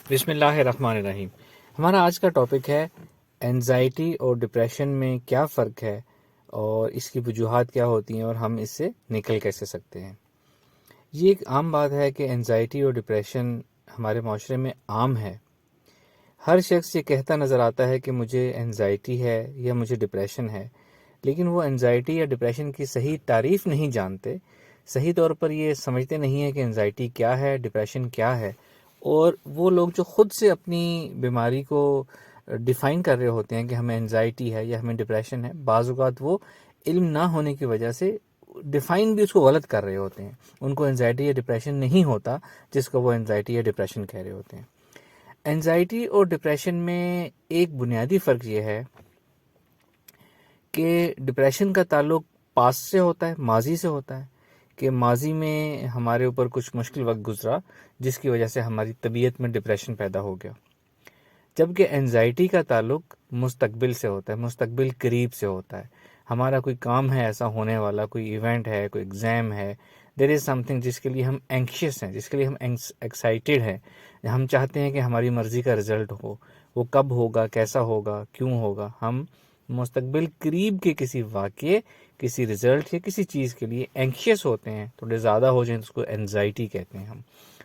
بسم اللہ الرحمن الرحیم۔ ہمارا آج کا ٹاپک ہے اینزائٹی اور ڈپریشن میں کیا فرق ہے اور اس کی وجوہات کیا ہوتی ہیں اور ہم اس سے نکل کیسے سکتے ہیں۔ یہ ایک عام بات ہے کہ اینزائٹی اور ڈپریشن ہمارے معاشرے میں عام ہے۔ ہر شخص یہ کہتا نظر آتا ہے کہ مجھے اینزائٹی ہے یا مجھے ڈپریشن ہے، لیکن وہ اینزائٹی یا ڈپریشن کی صحیح تعریف نہیں جانتے، صحیح طور پر یہ سمجھتے نہیں ہیں کہ اینزائٹی کیا ہے، ڈپریشن کیا ہے۔ اور وہ لوگ جو خود سے اپنی بیماری کو ڈیفائن کر رہے ہوتے ہیں کہ ہمیں اینزائٹی ہے یا ہمیں ڈپریشن ہے، بعض اوقات وہ علم نہ ہونے کی وجہ سے ڈیفائن بھی اس کو غلط کر رہے ہوتے ہیں۔ ان کو اینزائٹی یا ڈپریشن نہیں ہوتا جس کو وہ اینزائٹی یا ڈپریشن کہہ رہے ہوتے ہیں۔ اینزائٹی اور ڈپریشن میں ایک بنیادی فرق یہ ہے کہ ڈپریشن کا تعلق پاسٹ سے ہوتا ہے، ماضی سے ہوتا ہے، کہ ماضی میں ہمارے اوپر کچھ مشکل وقت گزرا جس کی وجہ سے ہماری طبیعت میں ڈپریشن پیدا ہو گیا، جبکہ اینزائٹی کا تعلق مستقبل سے ہوتا ہے، مستقبل قریب سے ہوتا ہے۔ ہمارا کوئی کام ہے ایسا ہونے والا، کوئی ایونٹ ہے، کوئی ایگزام ہے، دیر از سم تھنگ جس کے لیے ہم اینکشیس ہیں، جس کے لیے ہم ایکسائٹیڈ ہیں، ہم چاہتے ہیں کہ ہماری مرضی کا رزلٹ ہو، وہ کب ہوگا، کیسا ہوگا، کیوں ہوگا۔ ہم مستقبل قریب کے کسی واقعے، کسی رزلٹ یا کسی چیز کے لیے اینکشیس ہوتے ہیں، تھوڑے زیادہ ہو جائیں تو اس کو اینزائٹی کہتے ہیں ہم،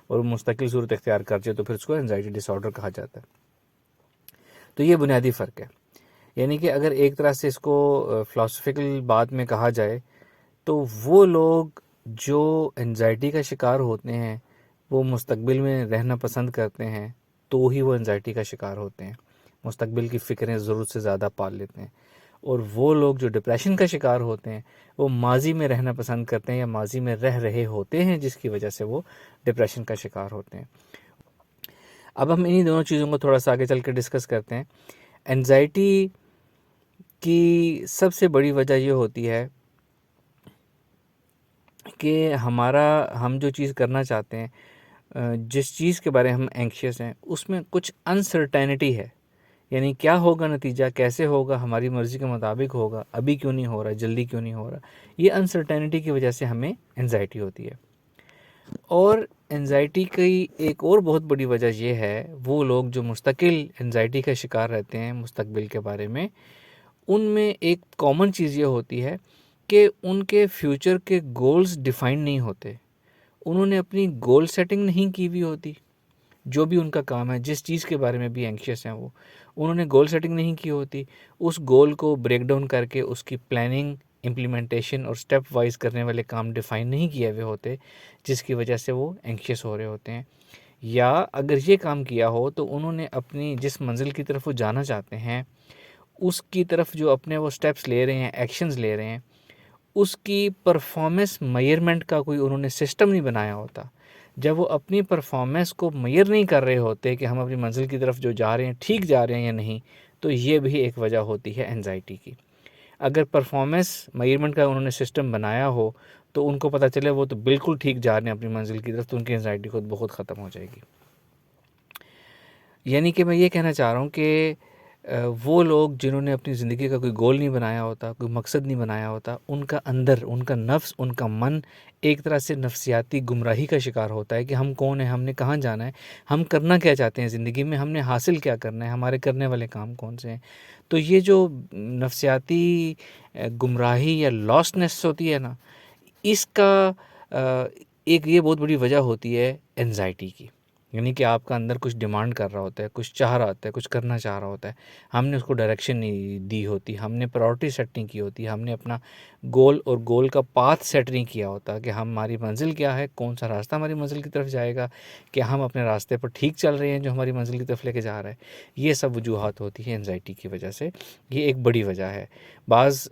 اور مستقل صورت اختیار کر جائے تو پھر اس کو اینزائٹی ڈس آرڈر کہا جاتا ہے۔ تو یہ بنیادی فرق ہے۔ یعنی کہ اگر ایک طرح سے اس کو فلاسفیکل بات میں کہا جائے تو وہ لوگ جو اینزائٹی کا شکار ہوتے ہیں وہ مستقبل میں رہنا پسند کرتے ہیں، تو ہی وہ اینزائٹی کا شکار ہوتے ہیں، مستقبل کی فکریں ضرورت سے زیادہ پال لیتے ہیں۔ اور وہ لوگ جو ڈپریشن کا شکار ہوتے ہیں وہ ماضی میں رہنا پسند کرتے ہیں یا ماضی میں رہ رہے ہوتے ہیں، جس کی وجہ سے وہ ڈپریشن کا شکار ہوتے ہیں۔ اب ہم انہی دونوں چیزوں کو تھوڑا سا آگے چل کے ڈسکس کرتے ہیں۔ اینزائٹی کی سب سے بڑی وجہ یہ ہوتی ہے کہ ہم جو چیز کرنا چاہتے ہیں، جس چیز کے بارے میں ہم اینکشیس ہیں، اس میں کچھ انسرٹینٹی ہے، یعنی کیا ہوگا نتیجہ، کیسے ہوگا، ہماری مرضی کے مطابق ہوگا، ابھی کیوں نہیں ہو رہا، جلدی کیوں نہیں ہو رہا۔ یہ انسرٹینٹی کی وجہ سے ہمیں اینزائٹی ہوتی ہے۔ اور اینزائٹی کی ایک اور بہت بڑی وجہ یہ ہے، وہ لوگ جو مستقل اینزائٹی کا شکار رہتے ہیں مستقبل کے بارے میں، ان میں ایک کامن چیز یہ ہوتی ہے کہ ان کے فیوچر کے گولز ڈیفائن نہیں ہوتے، انہوں نے اپنی گول سیٹنگ نہیں کی ہوئی ہوتی۔ جو بھی ان کا کام ہے، جس چیز کے بارے میں بھی اینکشیس ہیں وہ، انہوں نے گول سیٹنگ نہیں کی ہوتی، اس گول کو بریک ڈاؤن کر کے اس کی پلاننگ، امپلیمنٹیشن اور سٹیپ وائز کرنے والے کام ڈیفائن نہیں کیے ہوئے ہوتے، جس کی وجہ سے وہ اینکشیس ہو رہے ہوتے ہیں۔ یا اگر یہ کام کیا ہو تو انہوں نے اپنی جس منزل کی طرف وہ جانا چاہتے ہیں، اس کی طرف جو اپنے وہ سٹیپس لے رہے ہیں، ایکشنز لے رہے ہیں، اس کی پرفارمنس میئرمنٹ کا کوئی انہوں نے سسٹم نہیں بنایا ہوتا۔ جب وہ اپنی پرفارمنس کو میئر نہیں کر رہے ہوتے کہ ہم اپنی منزل کی طرف جو جا رہے ہیں ٹھیک جا رہے ہیں یا نہیں، تو یہ بھی ایک وجہ ہوتی ہے اینزائٹی کی۔ اگر پرفارمنس میئرمنٹ کا انہوں نے سسٹم بنایا ہو تو ان کو پتہ چلے وہ تو بالکل ٹھیک جا رہے ہیں اپنی منزل کی طرف، تو ان کی اینزائٹی خود بخود ختم ہو جائے گی۔ یعنی کہ میں یہ کہنا چاہ رہا ہوں کہ وہ لوگ جنہوں نے اپنی زندگی کا کوئی گول نہیں بنایا ہوتا، کوئی مقصد نہیں بنایا ہوتا، ان کا اندر، ان کا نفس، ان کا من ایک طرح سے نفسیاتی گمراہی کا شکار ہوتا ہے کہ ہم کون ہیں، ہم نے کہاں جانا ہے، ہم کرنا کیا چاہتے ہیں زندگی میں، ہم نے حاصل کیا کرنا ہے، ہمارے کرنے والے کام کون سے ہیں۔ تو یہ جو نفسیاتی گمراہی یا لاسٹنس ہوتی ہے نا، اس کا ایک یہ بہت بڑی وجہ ہوتی ہے اینزائٹی کی۔ یعنی کہ آپ کا اندر کچھ ڈیمانڈ کر رہا ہوتا ہے، کچھ چاہ رہا ہوتا ہے، کچھ کرنا چاہ رہا ہوتا ہے، ہم نے اس کو ڈائریکشن نہیں دی ہوتی، ہم نے پرائورٹی سیٹ نہیں کی ہوتی، ہم نے اپنا گول اور گول کا پاتھ سیٹ نہیں کیا ہوتا کہ ہماری منزل کیا ہے، کون سا راستہ ہماری منزل کی طرف جائے گا، کہ ہم اپنے راستے پر ٹھیک چل رہے ہیں جو ہماری منزل کی طرف لے کے جا رہا ہے۔ یہ سب وجوہات ہوتی ہیں اینزائٹی کی وجہ سے، یہ ایک بڑی وجہ ہے۔ بعض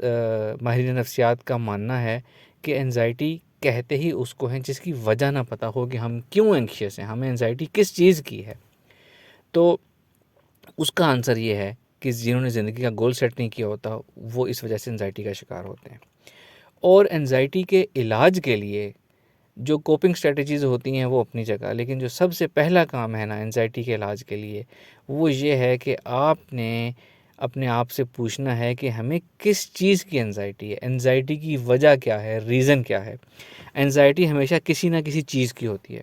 ماہرین نفسیات کا ماننا ہے کہ اینزائٹی کہتے ہی اس کو ہیں جس کی وجہ نہ پتہ ہو کہ ہم کیوں اینکشیس ہیں، ہمیں اینزائٹی کس چیز کی ہے۔ تو اس کا آنسر یہ ہے کہ جنہوں نے زندگی کا گول سیٹ نہیں کیا ہوتا وہ اس وجہ سے اینزائٹی کا شکار ہوتے ہیں۔ اور اینزائٹی کے علاج کے لیے جو کوپنگ اسٹریٹجیز ہوتی ہیں وہ اپنی جگہ، لیکن جو سب سے پہلا کام ہے نا اینزائٹی کے علاج کے لیے، وہ یہ ہے کہ آپ نے اپنے آپ سے پوچھنا ہے کہ ہمیں کس چیز کی اینزائٹی ہے، اینزائٹی کی وجہ کیا ہے، ریزن کیا ہے۔ اینزائٹی ہمیشہ کسی نہ کسی چیز کی ہوتی ہے،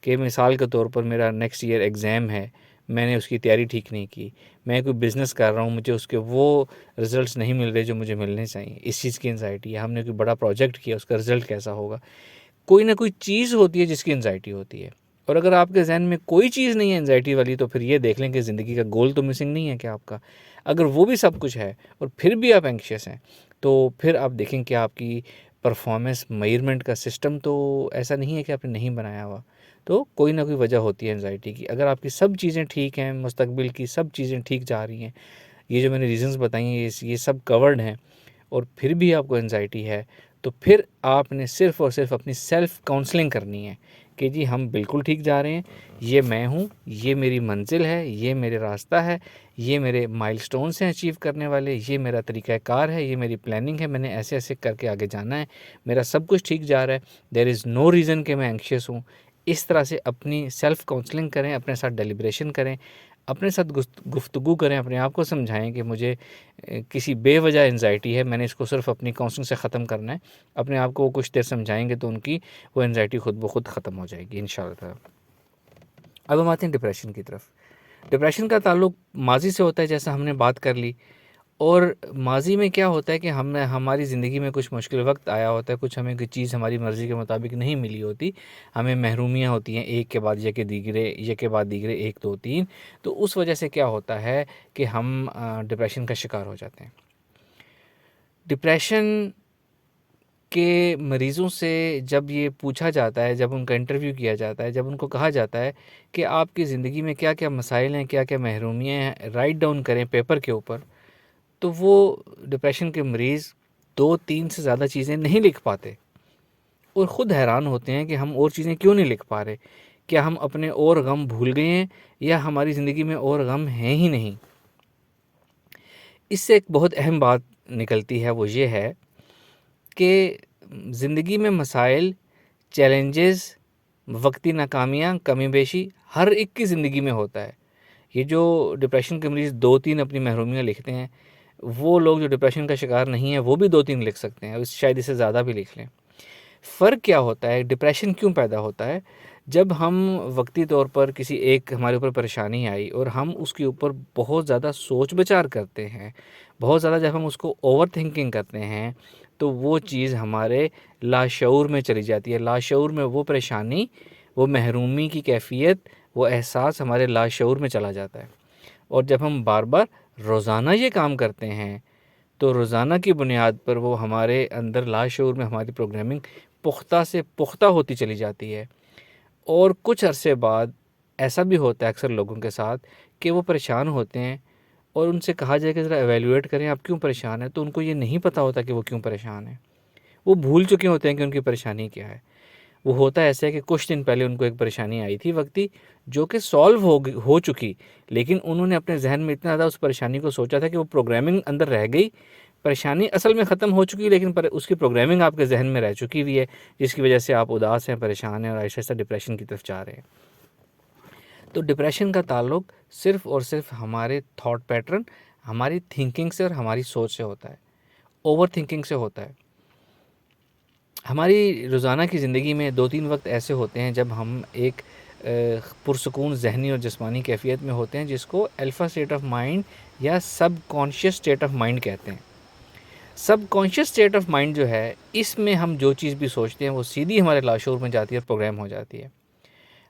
کہ مثال کے طور پر میرا نیکسٹ ایئر ایگزام ہے، میں نے اس کی تیاری ٹھیک نہیں کی، میں کوئی بزنس کر رہا ہوں، مجھے اس کے وہ رزلٹس نہیں مل رہے جو مجھے ملنے چاہیے، اس چیز کی انزائٹی ہے، ہم نے کوئی بڑا پروجیکٹ کیا، اس کا رزلٹ کیسا ہوگا، کوئی نہ کوئی چیز ہوتی ہے جس کی انزائٹی ہوتی ہے۔ اور اگر آپ کے ذہن میں کوئی چیز نہیں ہے انزائٹی والی، تو پھر یہ دیکھ لیں کہ زندگی کا گول تو مسنگ نہیں ہے کیا آپ کا۔ اگر وہ بھی سب کچھ ہے اور پھر بھی آپ اینکشیس ہیں، تو پھر آپ دیکھیں کہ آپ کی پرفارمنس میئرمنٹ کا سسٹم تو ایسا نہیں ہے کہ آپ نے نہیں بنایا ہوا، تو کوئی نہ کوئی وجہ ہوتی ہے انزائٹی کی۔ اگر آپ کی سب چیزیں ٹھیک ہیں، مستقبل کی سب چیزیں ٹھیک جا رہی ہیں، یہ جو میں نے ریزنز بتائی ہیں یہ سب کورڈ ہیں، اور پھر بھی آپ کو انزائٹی ہے، تو پھر آپ نے صرف اور صرف اپنی سیلف کاؤنسلنگ کرنی ہے کہ جی ہم بالکل ٹھیک جا رہے ہیں، یہ میں ہوں، یہ میری منزل ہے، یہ میرے راستہ ہے، یہ میرے مائل سٹونز ہیں اچیو کرنے والے، یہ میرا طریقہ کار ہے، یہ میری پلاننگ ہے، میں نے ایسے ایسے کر کے آگے جانا ہے، میرا سب کچھ ٹھیک جا رہا ہے، دیر از نو ریزن کہ میں اینکشیس ہوں۔ اس طرح سے اپنی سیلف کاؤنسلنگ کریں، اپنے ساتھ ڈیلیبریشن کریں، اپنے ساتھ گفتگو کریں، اپنے آپ کو سمجھائیں کہ مجھے کسی بے وجہ انزائٹی ہے، میں نے اس کو صرف اپنی کاؤنسلنگ سے ختم کرنا ہے۔ اپنے آپ کو وہ کچھ دیر سمجھائیں گے تو ان کی وہ انزائٹی خود بخود ختم ہو جائے گی انشاءاللہ تعالی۔ اب ہم آتے ہیں ڈپریشن کی طرف۔ ڈپریشن کا تعلق ماضی سے ہوتا ہے، جیسا ہم نے بات کر لی، اور ماضی میں کیا ہوتا ہے کہ ہماری زندگی میں کچھ مشکل وقت آیا ہوتا ہے، کچھ ہمیں کوئی چیز ہماری مرضی کے مطابق نہیں ملی ہوتی، ہمیں محرومیاں ہوتی ہیں ایک کے بعد یک کے بعد دیگرے 1 2 3، تو اس وجہ سے کیا ہوتا ہے کہ ہم ڈپریشن کا شکار ہو جاتے ہیں۔ ڈپریشن کے مریضوں سے جب یہ پوچھا جاتا ہے، جب ان کا انٹرویو کیا جاتا ہے، جب ان کو کہا جاتا ہے کہ آپ کی زندگی میں کیا کیا مسائل ہیں، کیا کیا محرومیاں ہیں، رائٹ ڈاؤن کریں پیپر کے اوپر، تو وہ ڈپریشن کے مریض 2 3 سے زیادہ چیزیں نہیں لکھ پاتے، اور خود حیران ہوتے ہیں کہ ہم اور چیزیں کیوں نہیں لکھ پا رہے، کیا ہم اپنے اور غم بھول گئے ہیں، یا ہماری زندگی میں اور غم ہیں ہی نہیں۔ اس سے ایک بہت اہم بات نکلتی ہے، وہ یہ ہے کہ زندگی میں مسائل، چیلنجز، وقتی ناکامیاں، کمی بیشی ہر ایک کی زندگی میں ہوتا ہے۔ یہ جو ڈپریشن کے مریض 2 3 اپنی محرومیاں لکھتے ہیں، وہ لوگ جو ڈپریشن کا شکار نہیں ہیں وہ بھی 2 3 لکھ سکتے ہیں، شاید اس سے زیادہ بھی لکھ لیں۔ فرق کیا ہوتا ہے، ڈپریشن کیوں پیدا ہوتا ہے؟ جب ہم وقتی طور پر کسی ایک ہمارے اوپر پریشانی آئی اور ہم اس کے اوپر بہت زیادہ سوچ بچار کرتے ہیں، بہت زیادہ جب ہم اس کو اوور تھنکنگ کرتے ہیں، تو وہ چیز ہمارے لاشعور میں چلی جاتی ہے۔ لاشعور میں وہ پریشانی، وہ محرومی کی کیفیت، وہ احساس ہمارے لاشعور میں چلا جاتا ہے، اور جب ہم بار بار روزانہ یہ کام کرتے ہیں، تو روزانہ کی بنیاد پر وہ ہمارے اندر لاشعور میں ہماری پروگرامنگ پختہ سے پختہ ہوتی چلی جاتی ہے، اور کچھ عرصے بعد ایسا بھی ہوتا ہے اکثر لوگوں کے ساتھ کہ وہ پریشان ہوتے ہیں، اور ان سے کہا جائے کہ ذرا ایویلیویٹ کریں آپ کیوں پریشان ہیں، تو ان کو یہ نہیں پتہ ہوتا کہ وہ کیوں پریشان ہیں، وہ بھول چکے ہوتے ہیں کہ ان کی پریشانی کیا ہے۔ وہ ہوتا ایسا ہے کہ کچھ دن پہلے ان کو ایک پریشانی آئی تھی وقتی، جو کہ سالو ہو چکی، لیکن انہوں نے اپنے ذہن میں اتنا زیادہ اس پریشانی کو سوچا تھا کہ وہ پروگرامنگ اندر رہ گئی، پریشانی اصل میں ختم ہو چکی لیکن اس کی پروگرامنگ آپ کے ذہن میں رہ چکی ہوئی ہے، جس کی وجہ سے آپ اداس ہیں، پریشان ہیں، اور آہستہ آہستہ ڈپریشن کی طرف جا رہے ہیں۔ تو ڈپریشن کا تعلق صرف اور صرف ہمارے تھاٹ پیٹرن، ہماری تھنکنگ سے اور ہماری سوچ سے ہوتا ہے، اوور تھنکنگ سے ہوتا ہے۔ ہماری روزانہ کی زندگی میں 2 3 وقت ایسے ہوتے ہیں جب ہم ایک پرسکون ذہنی اور جسمانی کیفیت میں ہوتے ہیں، جس کو الفا اسٹیٹ آف مائنڈ یا سب کانشیس اسٹیٹ آف مائنڈ کہتے ہیں۔ سب کانشیس اسٹیٹ آف مائنڈ جو ہے، اس میں ہم جو چیز بھی سوچتے ہیں وہ سیدھی ہمارے لاشعور میں جاتی ہے اور پروگرام ہو جاتی ہے۔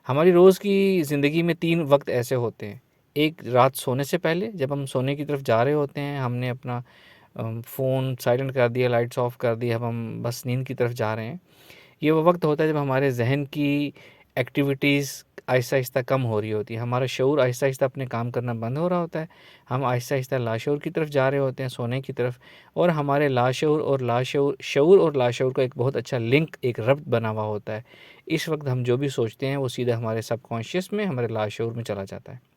ہماری روز کی زندگی میں 3 وقت ایسے ہوتے ہیں۔ ایک رات سونے سے پہلے، جب ہم سونے کی طرف جا رہے ہوتے ہیں، ہم نے اپنا فون سائلنٹ کر دیا، لائٹس آف کر دی، اب ہم بس نیند کی طرف جا رہے ہیں۔ یہ وہ وقت ہوتا ہے جب ہمارے ذہن کی ایکٹیویٹیز آہستہ آہستہ کم ہو رہی ہوتی ہے، ہمارا شعور آہستہ آہستہ اپنے کام کرنا بند ہو رہا ہوتا ہے، ہم آہستہ آہستہ لاشعور کی طرف جا رہے ہوتے ہیں، سونے کی طرف، اور ہمارے شعور اور لاشعور کا ایک بہت اچھا لنک، ایک ربط بنا ہوا ہوتا ہے۔ اس وقت ہم جو بھی سوچتے ہیں وہ سیدھا ہمارے سب کانشیس میں، ہمارے لاشعور میں چلا جاتا ہے۔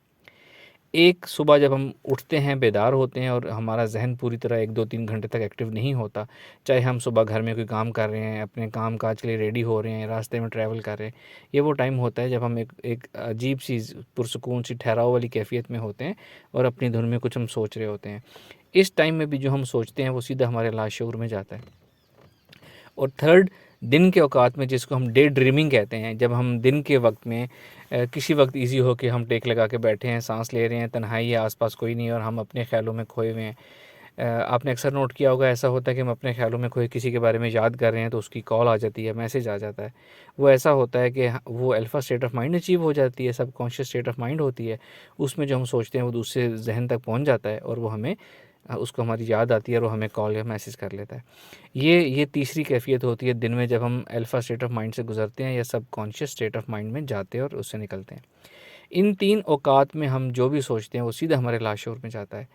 ایک صبح جب ہم اٹھتے ہیں، بیدار ہوتے ہیں، اور ہمارا ذہن پوری طرح 1 2 3 گھنٹے تک ایکٹیو نہیں ہوتا، چاہے ہم صبح گھر میں کوئی کام کر رہے ہیں، اپنے کام کاج کے لیے ریڈی ہو رہے ہیں، راستے میں ٹریول کر رہے ہیں، یہ وہ ٹائم ہوتا ہے جب ہم ایک عجیب سی پرسکون سی ٹھہراؤ والی کیفیت میں ہوتے ہیں، اور اپنی دھن میں کچھ ہم سوچ رہے ہوتے ہیں۔ اس ٹائم میں بھی جو ہم سوچتے ہیں وہ سیدھا ہمارے لاشعور میں جاتا ہے۔ اور تھرڈ، دن کے اوقات میں، جس کو ہم ڈے ڈریمنگ کہتے ہیں، جب ہم دن کے وقت میں کسی وقت ایزی ہو کہ ہم ٹیک لگا کے بیٹھے ہیں، سانس لے رہے ہیں، تنہائی ہے، آس پاس کوئی نہیں اور ہم اپنے خیالوں میں کھوئے ہوئے ہیں. آپ نے اکثر نوٹ کیا ہوگا، ایسا ہوتا ہے کہ ہم اپنے خیالوں میں کوئی کسی کے بارے میں یاد کر رہے ہیں تو اس کی کال آ جاتی ہے، میسج آ جاتا ہے. وہ ایسا ہوتا ہے کہ وہ alpha state of mind achieve ہو جاتی ہے، subconscious state of mind ہوتی ہے. اس میں جو ہم سوچتے ہیں وہ دوسرے ذہن تک پہنچ جاتا ہے اور وہ ہمیں اس کو ہماری یاد آتی ہے اور وہ ہمیں کال یا میسج کر لیتا ہے. یہ تیسری کیفیت ہوتی ہے دن میں جب ہم الفا اسٹیٹ آف مائنڈ سے گزرتے ہیں یا سب کانشیس اسٹیٹ آف مائنڈ میں جاتے ہیں اور اس سے نکلتے ہیں. ان 3 اوقات میں ہم جو بھی سوچتے ہیں وہ سیدھا ہمارے لاشعور میں جاتا ہے.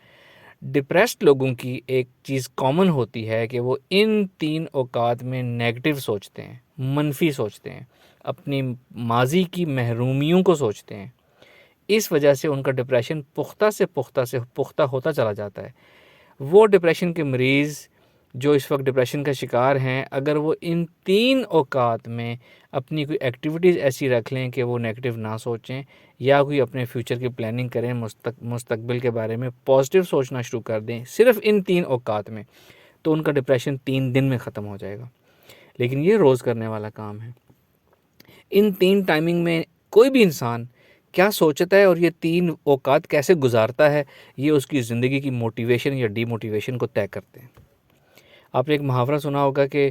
ڈپریسڈ لوگوں کی ایک چیز کامن ہوتی ہے کہ وہ ان 3 اوقات میں نیگیٹو سوچتے ہیں، منفی سوچتے ہیں، اپنی ماضی کی محرومیوں کو سوچتے ہیں. اس وجہ سے ان کا ڈپریشن پختہ سے پختہ ہوتا چلا جاتا ہے. وہ ڈپریشن کے مریض جو اس وقت ڈپریشن کا شکار ہیں، اگر وہ ان 3 اوقات میں اپنی کوئی ایکٹیویٹیز ایسی رکھ لیں کہ وہ نیگیٹو نہ سوچیں یا کوئی اپنے فیوچر کی پلاننگ کریں، مستقبل کے بارے میں پازیٹیو سوچنا شروع کر دیں صرف ان 3 اوقات میں، تو ان کا ڈپریشن 3 دن میں ختم ہو جائے گا. لیکن یہ روز کرنے والا کام ہے. ان 3 ٹائمنگ میں کوئی بھی انسان کیا سوچتا ہے اور یہ 3 اوقات کیسے گزارتا ہے، یہ اس کی زندگی کی موٹیویشن یا ڈی موٹیویشن کو طے کرتے ہیں. آپ نے ایک محاورہ سنا ہوگا کہ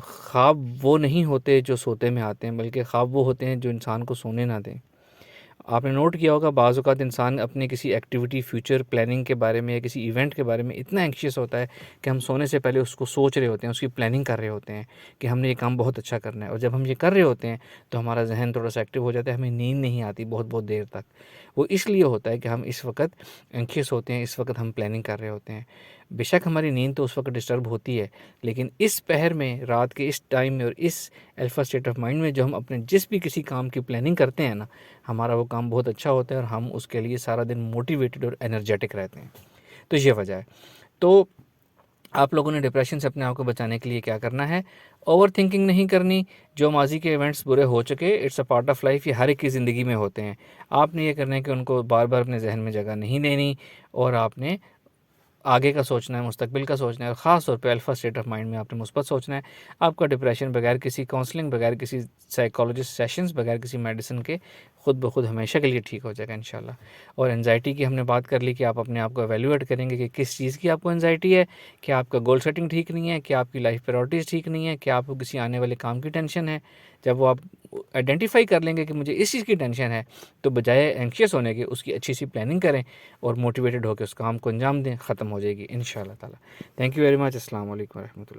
خواب وہ نہیں ہوتے جو سوتے میں آتے ہیں، بلکہ خواب وہ ہوتے ہیں جو انسان کو سونے نہ دیں. آپ نے نوٹ کیا ہوگا بعض اوقات انسان اپنے کسی ایکٹیویٹی، فیوچر پلاننگ کے بارے میں یا کسی ایونٹ کے بارے میں اتنا اینکشیس ہوتا ہے کہ ہم سونے سے پہلے اس کو سوچ رہے ہوتے ہیں، اس کی پلاننگ کر رہے ہوتے ہیں کہ ہم نے یہ کام بہت اچھا کرنا ہے. اور جب ہم یہ کر رہے ہوتے ہیں تو ہمارا ذہن تھوڑا سا ایکٹیو ہو جاتا ہے، ہمیں نیند نہیں آتی بہت دیر تک. وہ اس لیے ہوتا ہے کہ ہم اس وقت اینکشیس ہوتے ہیں، اس وقت ہم پلاننگ کر رہے ہوتے ہیں. بے شک ہماری نیند تو اس وقت ڈسٹرب ہوتی ہے، لیکن اس پہر میں، رات کے اس ٹائم میں اور اس الفا اسٹیٹ آف مائنڈ میں جو ہم اپنے جس بھی کسی کام کی پلاننگ کرتے ہیں نا، ہمارا وہ کام بہت اچھا ہوتا ہے اور ہم اس کے لیے سارا دن موٹیویٹڈ اور انرجیٹک رہتے ہیں. تو یہ وجہ ہے. تو آپ لوگوں نے ڈپریشن سے اپنے آپ کو بچانے کے لیے کیا کرنا ہے؟ اوور تھنکنگ نہیں کرنی. جو ماضی کے ایونٹس برے ہو چکے، it's a part of life, یہ ہر ایک کی زندگی میں ہوتے ہیں. آپ نے یہ کرنا ہے کہ ان کو بار بار اپنے ذہن میں جگہ نہیں دینی اور آپ نے آگے کا سوچنا ہے، مستقبل کا سوچنا ہے، اور خاص طور پہ الفا اسٹیٹ آف مائنڈ میں آپ نے مثبت سوچنا ہے. آپ کا ڈپریشن بغیر کسی کاؤنسلنگ، بغیر کسی سائیکالوجسٹ سیشنز، بغیر کسی میڈیسن کے خود بخود ہمیشہ کے لیے ٹھیک ہو جائے گا انشاءاللہ. اور انزائٹی کی ہم نے بات کر لی کہ آپ اپنے آپ کو ایویلیویٹ کریں گے کہ کس چیز کی آپ کو انزائٹی ہے. کہ آپ کا گول سیٹنگ ٹھیک نہیں ہے، کہ آپ کی لائف پرائورٹیز ٹھیک نہیں ہے، کہ آپ کو کسی آنے والے کام کی ٹینشن ہے. جب وہ آپ آئیڈینٹیفائی کر لیں گے کہ مجھے اس چیز کی ٹینشن ہے، تو بجائے اینکشیس ہونے کے اس کی اچھی سی پلاننگ کریں اور موٹیویٹڈ ہو کے اس کام کو انجام دیں، ختم ہو جائے گی ان شاء اللہ تعالیٰ. Thank you very much. السلام علیکم ورحمۃ اللہ.